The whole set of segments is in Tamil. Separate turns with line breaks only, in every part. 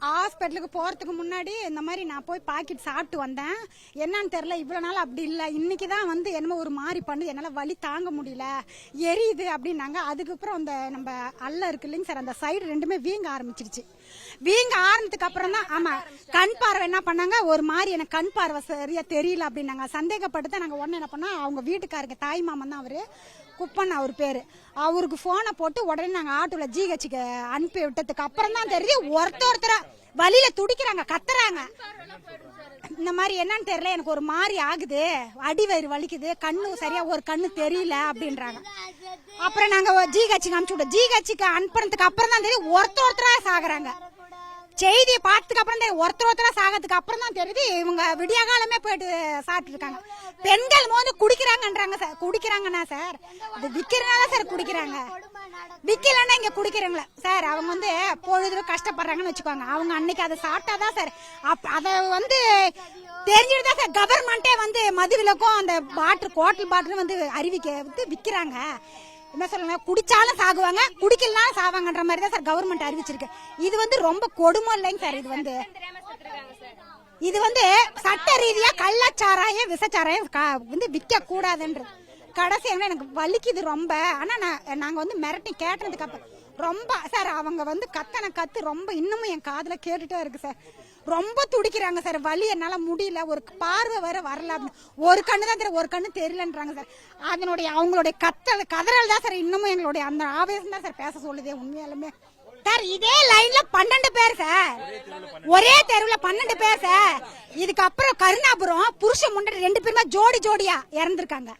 ஹாஸ்பிட்டலுக்கு போறதுக்கு முன்னாடி இந்த மாதிரி நான் போய் பாக்கெட் சாப்பிட்டு வந்தேன். என்னன்னு தெரியல, இவ்வளவு நாள் அப்படி இல்லை. இன்னைக்கு தான் வந்து என்னமோ ஒரு மாதிரி பண்ணுது, என்னால வலி தாங்க முடியல, எரியுது அப்படின்னாங்க. அதுக்கப்புறம் அந்த நம்ம அல்ல இருக்கு இல்லைங்க சார், அந்த சைடு ரெண்டுமே வீங்க ஆரம்பிச்சிருச்சு. வீங்க ஆரம்பிச்சதுக்கு அப்புறம் தான் ஆமா கண் பார்வை என்ன பண்ணாங்க, ஒரு மாதிரி எனக்கு கண் பார்வை சரியா தெரியல அப்படின்னாங்க. சந்தேகப்பட்டு தான் நாங்கள் உடனே என்ன பண்ணோம், அவங்க வீட்டுக்காரங்க தாய் மாமன் தான் அவரு, குப்பன் அவர் பேரு, அவருக்கு போனை போட்டு உடனே நாங்க ஆட்டோல ஜிஹெச்சுக்கு அனுப்பி விட்டதுக்கு அப்புறம் தான் தெரியுது ஒருத்தர வழியில துடிக்கிறாங்க, கத்துறாங்க. இந்த மாதிரி என்னன்னு தெரியல, எனக்கு ஒரு மாதிரி ஆகுது, அடி வயிறு வலிக்குது, கண்ணு சரியா ஒரு கண்ணு தெரியல அப்படின்றாங்க. அப்புறம் நாங்க ஜிஹெச்சுக்கு அனுப்பிச்சு விட்டோம். ஜிஹெச்சுக்கு அனுப்புறதுக்கு அப்புறம் தான் தெரியும் ஒருத்தரா சாகுறாங்க. செய்தியை பார்த்ததுக்கு அப்புறம் தான் ஒருத்தரா சாகிறதுக்கு அப்புறம் தான் தெரியுது இவங்க விடிய காலமே போயிட்டு சாப்பிட்டு இருக்காங்க. பெண்கள் மோந்து குடிக்கிறாங்கன்றாங்க சார். குடிக்கிறாங்கன்னா சார் அது விக்கிறனால சார் குடிக்கிறாங்க, விக்கலன்னா இங்க குடிக்கிறாங்களா சார். அவங்க வந்து பொழுது கஷ்டப்படுறாங்கன்னு வச்சுக்கோங்க, அவங்க அன்னைக்கு அதை சாப்பிட்டாதான் சார் அதை வந்து தெரிஞ்சுட்டு தான் சார் கவர்மெண்டே வந்து மதுவிலக்கும் அந்த பாட்டில் கோட்டல் பாட்டில் வந்து அறிவிக்க விற்கிறாங்க. என்ன சொல்லுங்க, குடிச்சாலும் சாகுவாங்க, குடிக்கலனாலும் சாவாங்கன்ற மாதிரி தான் சார் கவர்மெண்ட் அறிவிச்சிருக்கு. இது வந்து ரொம்ப கொடுமை இல்லைங்க சார். இது வந்து சட்ட ரீதியா கள்ளச்சாராயம் விசச்சாராயம் வந்து விற்க கூடாதுன்றது. கடைசி எனக்கு வலிக்குது ரொம்ப. ஆனா நாங்க வந்து மிரட்டி கேட்டதுக்கு அப்புறம் ரொம்ப சார் அவங்க வந்து கத்தனை கத்து ரொம்ப இன்னமும் என் காதுல கேட்டுட்டே இருக்கு சார். ரொம்ப துடிக்கிறாங்க சார், வலி என்னால முடியல, ஒரு பார்வை வர வரல, ஒரு கண்ணு தான் தெரியும், ஒரு கண்ணு தெரியலன்றாங்க சார். அதனுடைய அவங்களுடைய கதறல் தான் சார் இன்னமும் எங்களுடைய அந்த ஆவேசம் தான் சார் பேச சொல்லுதே உண்மையாலுமே சார். இதே லைன்ல 12 பேர் சார், ஒரே தெருவுல 12 பேர் சார். இதுக்கப்புறம் கருணாபுரம் புருஷ முன்னாடி 2 பேருமே ஜோடியா இறந்துருக்காங்க.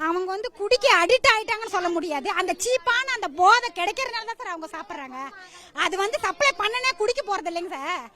அவங்க வந்து குடிக்க அடிக்ட் ஆயிட்டாங்கன்னு சொல்ல முடியாது, அந்த சீப்பான அந்த போதை கிடைக்கிறதுனால தான் சார் அவங்க சாப்பிட்றாங்க. அது வந்து சப்ளை பண்ணனே குடிக்க போறது இல்லைங்க சார்.